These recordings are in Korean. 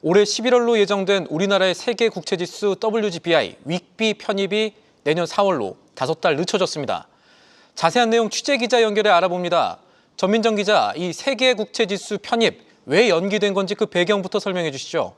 올해 11월로 예정된 우리나라의 세계 국채지수 WGBI 윅비 편입이 내년 4월로 5달 늦춰졌습니다. 자세한 내용 취재기자 연결해 알아봅니다. 전민정 기자, 이 세계 국채지수 편입 왜 연기된 건지 그 배경부터 설명해 주시죠.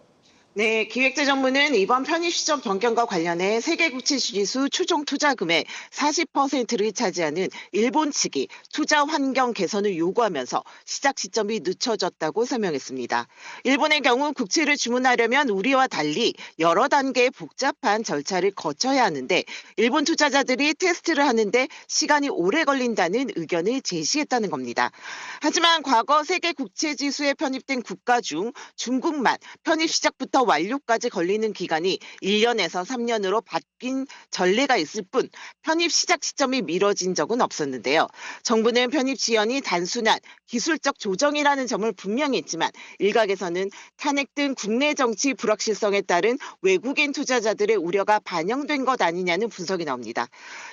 네, 기획재정부는 이번 편입 시점 변경과 관련해 세계국채지수 추종 투자금의 40%를 차지하는 일본 측이 투자 환경 개선을 요구하면서 시작 시점이 늦춰졌다고 설명했습니다. 일본의 경우 국채를 주문하려면 우리와 달리 여러 단계의 복잡한 절차를 거쳐야 하는데 일본 투자자들이 테스트를 하는데 시간이 오래 걸린다는 의견을 제시했다는 겁니다. 하지만 과거 세계국채지수에 편입된 국가 중 중국만 편입 시작부터 완료까지 걸리는 기간이 1년에서 3년으로 바뀐 전례가 있을 뿐 편입 시작 시점이 미뤄진 적은 없었는데요. 정부는 편입 지연이 단순한 기술적 조정이라는 점을 분명히 했지만 일각에서는 탄핵 등 국내 정치 불확실성에 따른 외국인 투자자들의 우려가 반영된 것 아니냐는 분석이 나옵니다.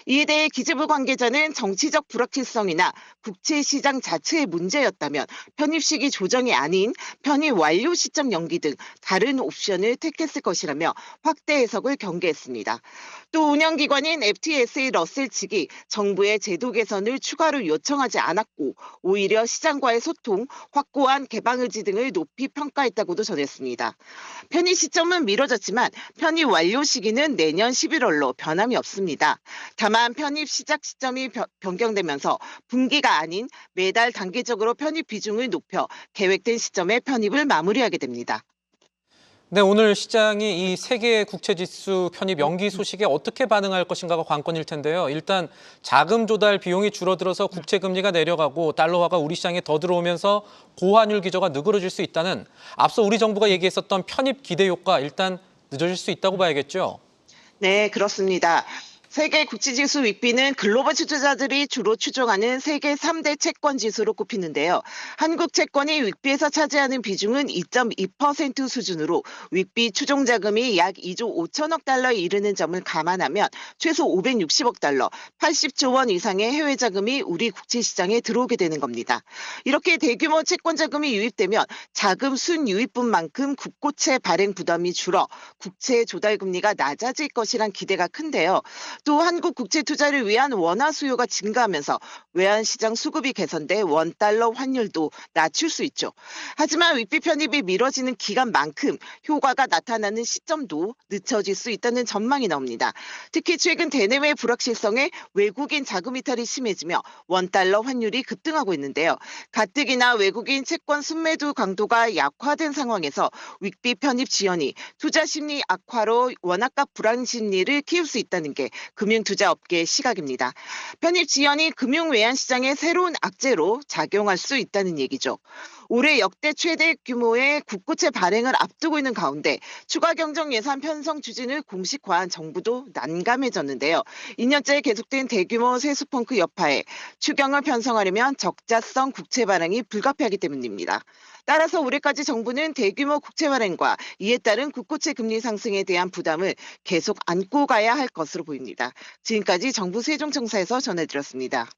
이에 대해 기재부 관계자는 정치적 불확실성이나 국채 시장 자체의 문제였다면 편입 시기 조정이 아닌 편입 완료 시점 연기 등 다른 옵션을 택했을 것이라며 확대 해석을 경계했습니다. 또 운영기관인 FTSA 러셀 측이 정부의 제도 개선을 추가로 요청하지 않았고 오히려 시장과의 소통, 확고한 개방 의지 등을 높이 평가했다고도 전했습니다. 편입 시점은 미뤄졌지만 편입 완료 시기는 내년 11월로 변함이 없습니다. 다만 편입 시작 시점이 변경되면서 분기가 아닌 매달 단계적으로 편입 비중을 높여 계획된 시점에 편입을 마무리하게 됩니다. 네, 오늘 시장이 이 세계 국채지수 편입 연기 소식에 어떻게 반응할 것인가가 관건일 텐데요. 일단 자금 조달 비용이 줄어들어서 국채 금리가 내려가고 달러화가 우리 시장에 더 들어오면서 고환율 기조가 누그러질 수 있다는 앞서 우리 정부가 얘기했었던 편입 기대 효과 일단 늦어질 수 있다고 봐야겠죠. 네, 그렇습니다. 세계 국채지수 윅비는 글로벌 투자자들이 주로 추종하는 세계 3대 채권 지수로 꼽히는데요. 한국 채권이 윅비에서 차지하는 비중은 2.2% 수준으로 윅비 추종 자금이 약 2조 5천억 달러에 이르는 점을 감안하면 최소 560억 달러, 80조 원 이상의 해외 자금이 우리 국채 시장에 들어오게 되는 겁니다. 이렇게 대규모 채권 자금이 유입되면 자금 순유입분만큼 국고채 발행 부담이 줄어 국채 조달 금리가 낮아질 것이란 기대가 큰데요. 또 한국 국채 투자를 위한 원화 수요가 증가하면서 외환 시장 수급이 개선돼 원달러 환율도 낮출 수 있죠. 하지만 윅비 편입이 미뤄지는 기간만큼 효과가 나타나는 시점도 늦춰질 수 있다는 전망이 나옵니다. 특히 최근 대내외 불확실성에 외국인 자금 이탈이 심해지며 원달러 환율이 급등하고 있는데요. 가뜩이나 외국인 채권 순매도 강도가 약화된 상황에서 윅비 편입 지연이 투자 심리 악화로 원화값 불안 심리를 키울 수 있다는 게 금융투자업계의 시각입니다. 편입 지연이 금융외환시장의 새로운 악재로 작용할 수 있다는 얘기죠. 올해 역대 최대 규모의 국고채 발행을 앞두고 있는 가운데 추가 경정 예산 편성 추진을 공식화한 정부도 난감해졌는데요. 2년째 계속된 대규모 세수펑크 여파에 추경을 편성하려면 적자성 국채 발행이 불가피하기 때문입니다. 따라서 올해까지 정부는 대규모 국채 발행과 이에 따른 국고채 금리 상승에 대한 부담을 계속 안고 가야 할 것으로 보입니다. 지금까지 정부 세종청사에서 전해드렸습니다.